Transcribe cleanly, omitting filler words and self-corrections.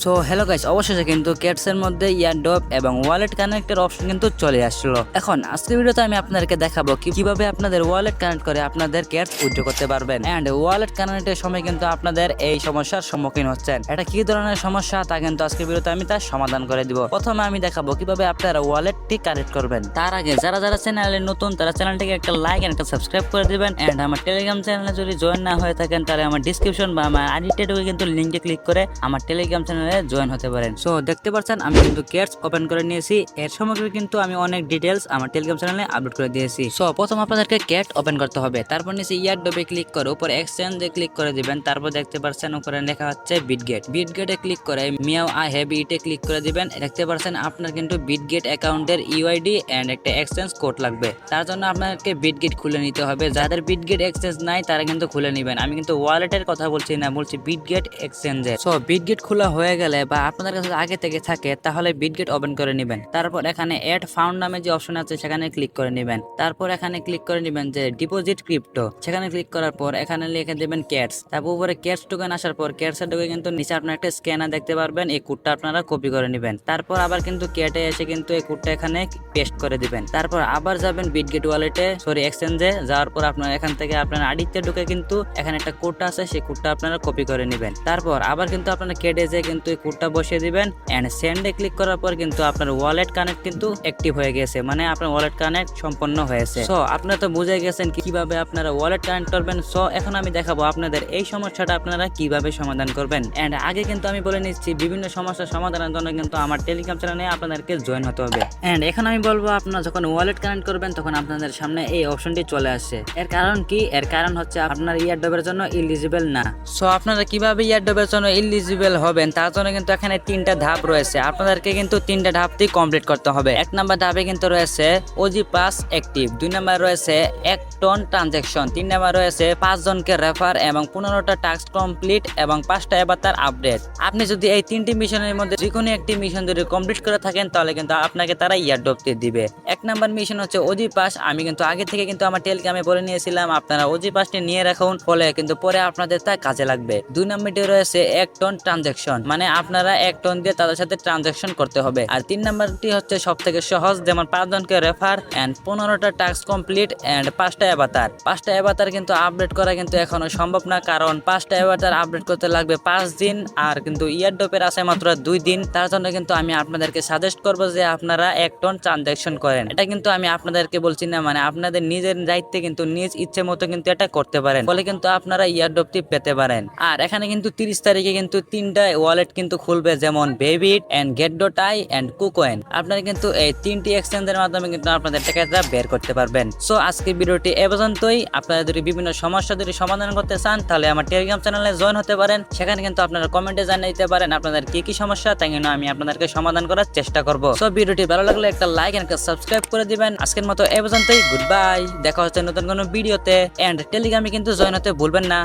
So hello guys, অবশেষে কিন্তু cats এর মধ্যে ইয়ারড্রপ এবং ওয়ালেট কানেক্টের অপশন কিন্তু চলে আসলো। এখন আজকের ভিডিওতে আমি আপনাদেরকে দেখাবো কিভাবে আপনাদের ওয়ালেট কানেক্ট করে আপনাদের ক্যাটস উইথড্র করতে পারবেন। এন্ড ওয়ালেট কানেক্টের সময় কিন্তু আপনাদের এই সমস্যার সম্মুখীন হচ্ছেন। এটা কি ধরনের সমস্যা তা কিন্তু আজকের ভিডিওতে আমি তার সমাধান করে দিব। প্রথমে আমি দেখাবো কিভাবে আপনারা ওয়ালেটটি কানেক্ট করবেন। তার আগে যারা যারা চ্যানেলে নতুন তারা চ্যানেলটিকে একটা লাইক এন্ড একটা সাবস্ক্রাইব করে দিবেন। এন্ড আমার টেলিগ্রাম চ্যানেলে যদি জয়েন না হয়ে থাকেন তাহলে আমার ডিসক্রিপশন বা আমার আইডিতে কিন্তু লিংকে ক্লিক করে আমার টেলিগ্রাম চ্যানেলে জয়েন হতে পারেন। সো দেখতে পাচ্ছেন আমি কিন্তু ক্যাটস ওপেন করে নিয়েছি। এর সামগ্রী কিন্তু আমি অনেক ডিটেইলস আমার টেলিগ্রাম চ্যানেলে আপলোড করে দিয়েছি। সো প্রথম আপনাদেরকে ক্যাট ওপেন করতে হবে, তারপর নিচে ইয়ারড্রপে ক্লিক করে উপর এক্সচেঞ্জে ক্লিক করে দিবেন। তারপর দেখতে পাচ্ছেন উপরে লেখা হচ্ছে বিটগেট। বিটগেটে ক্লিক করে মিয়াও আই হ্যাভ ইটে ক্লিক করে দিবেন। দেখতে পাচ্ছেন আপনার কিন্তু বিটগেট অ্যাকাউন্টের ইউআইডি এন্ড একটা এক্সচেঞ্জ কোড লাগবে। তার জন্য আপনাকে বিটগেট খুলে নিতে হবে। যাদের বিটগেট এক্সচেঞ্জ নাই তারা কিন্তু খুলে নেবেন। আমি কিন্তু ওয়ালেটের কথা বলছি না, বলছি বিটগেট এক্সচেঞ্জের। সো বিটগেট খোলা হয়ে গেলে বা আপনাদের কাছে আগে থেকে থাকে তাহলে বিটগেট ওপেন করে নেবেন। তারপর এখানে অ্যাড ফাউন্ড নামে যে অপশন আছে সেখানে ক্লিক করে নেবেন। তারপর এখানে ক্লিক করে নেবেন যে ডিপোজিট ক্রিপ্টো, সেখানে ক্লিক করার পর এখানে লিখে দেবেন ক্যাটস। তারপর উপরে ক্যাটস টোকেন আসার পর ক্যাটসের টোকেন কিন্তু নিচে আপনার একটা স্ক্যানার দেখতে পারবেন। এই কোডটা আপনারা কপি করে নেবেন। তারপর আবার কিন্তু ক্যাটে এসে কিন্তু এই কোডটা এখানে পেস্ট করে দিবেন। তারপর আবার যাবেন বিটগেট ওয়ালেটে এক্সচেঞ্জে যাওয়ার পর আপনারা এখান থেকে আপনার আইডিতে ঢুকে কিন্তু এখানে একটা কোড আছে, সেই কোডটা আপনারা কপি করে নেবেন। তারপর আবার কিন্তু আপনারা কেটে যে কিন্তু এই কোডটা বসিয়ে দিবেন এন্ড সেন্ডে ক্লিক করার পর কিন্তু আপনার ওয়ালেট কানেক্ট কিন্তু অ্যাক্টিভ হয়ে গেছে, মানে আপনার ওয়ালেট কানেক্ট সম্পন্ন হয়েছে। সো আপনারা তো বুঝে গেছেন কিভাবে আপনারা ওয়ালেট কানেক্ট করবেন। সো এখন আমি দেখাবো আপনাদের এই সমস্যাটা আপনারা কিভাবে সমাধান করবেন। এন্ড আগে কিন্তু আমি বলে নিচ্ছি বিভিন্ন সমস্যার সমাধানের জন্য কিন্তু আমার টেলিগ্রাম চ্যানেলে আপনাদেরকে জয়েন হতে হবে। এন্ড এখন আমি বলবো আপনারা যখন ওয়ালেট কানেক্ট করবেন তখন আপনাদের সামনে এই অপশনটি চলে আসে। এর কারণ কি? এর কারণ হচ্ছে আপনার ইয়ারড্রপের জন্য এলিজিবল না। সো আপনারা কিভাবে ইয়ারড্রপের জন্য এলিজিবল হবেন তার জন্য কিন্তু এখানে তিনটা ধাপ রয়েছে। আপনাদেরকে কিন্তু তিনটা ধাপটি কমপ্লিট করতে হবে। এক নাম্বার ধাপে কিন্তু রয়েছে ওজি পাস অ্যাক্টিভ, 2 নাম্বার রয়েছে 1 টন ট্রানজাকশন, 3 নাম্বার রয়েছে 5 জনকে রেফার এবং 15টা টাস্ক কমপ্লিট এবং 5টা অ্যাভাতার আপডেট। আপনি যদি এই তিনটি মিশনের মধ্যে যে কোনো একটি মিশন যদি কমপ্লিট করে থাকেন তাহলে কিন্তু আপনাকে তারা ইয়ারড্রপটি দিবে। এক নাম্বার মিশন হচ্ছে ওজি পাস। আমি কিন্তু আগে থেকে কিন্তু আমার টেলিগ্রামে বলে নিয়েছিলাম আপনারা ওজি পাসটি নিয়ে রাখুন, ফলে কিন্তু পরে আপনাদের তা কাজে লাগবে। 2 নাম্বারটি রয়েছে 1 টন ট্রানজাকশন, মানে আপনারা 1 টন দিয়ে তাদের সাথে ট্রানজাকশন করতে হবে। আর 3 নাম্বারটি হচ্ছে সব থেকে সহজ, যেমন 5 জনকে রেফার এন্ড 15টা টাস্ক কমপ্লিট এন্ড 5টা অ্যাভাতার। 5টা অ্যাভাতার কিন্তু আপডেট করা কিন্তু এখনো সম্ভব না, কারণ 5টা অ্যাভাতার আপডেট করতে লাগবে 5 দিন আর কিন্তু ইয়ারড্রপের আছে মাত্র 2 দিন। তার জন্য কিন্তু আমি আপনাদেরকে সাজেস্ট করবো যে আপনারা 1 টন ট্রানজাকশন করেন। এটা কিন্তু আমি আপনাদেরকে বলছি না, মানে আপনাদের নিজের দায়িত্বে কিন্তু নিজ ইচ্ছে মতো কিন্তু এটা করতে পারেন, ফলে কিন্তু আপনারা ইয়ারড্রপটি পেতে পারেন। আর এখানে কিন্তু 30 তারিখে কিন্তু 3টা ওয়ালেট কিন্তু খুলবে, যেমন বেবিট এন্ড গেট.আই এন্ড কুকয়েন। আপনারা কিন্তু এই 3টি এক্সচেঞ্জের মাধ্যমে কিন্তু আপনাদের টাকাটা বের করতে পারবেন। সো আজকের ভিডিওটি এ পর্যন্তই। আপনারা যদি বিভিন্ন সমস্যা যদি সমাধান করতে চান তাহলে আমার টেলিগ্রাম চ্যানেলে জয়েন হতে পারেন। সেখানে কিন্তু আপনারা কমেন্টে জানিয়ে দিতে পারেন আপনাদের কি কি সমস্যা, তাই জন্য আমি আপনাদেরকে সমাধান করার চেষ্টা করব। সো ভিডিওটি ভালো লাগলে একটা লাইক এন্ড একটা সাবস্ক্রাইব করে দিবেন। আজকের মতো এ পর্যন্তই। গুড বাই, দেখা হচ্ছে নতুন কোনো ভিডিওতে। এন্ড টেলিগ্রামে কিন্তু জয়েন হতে ভুলবেন না।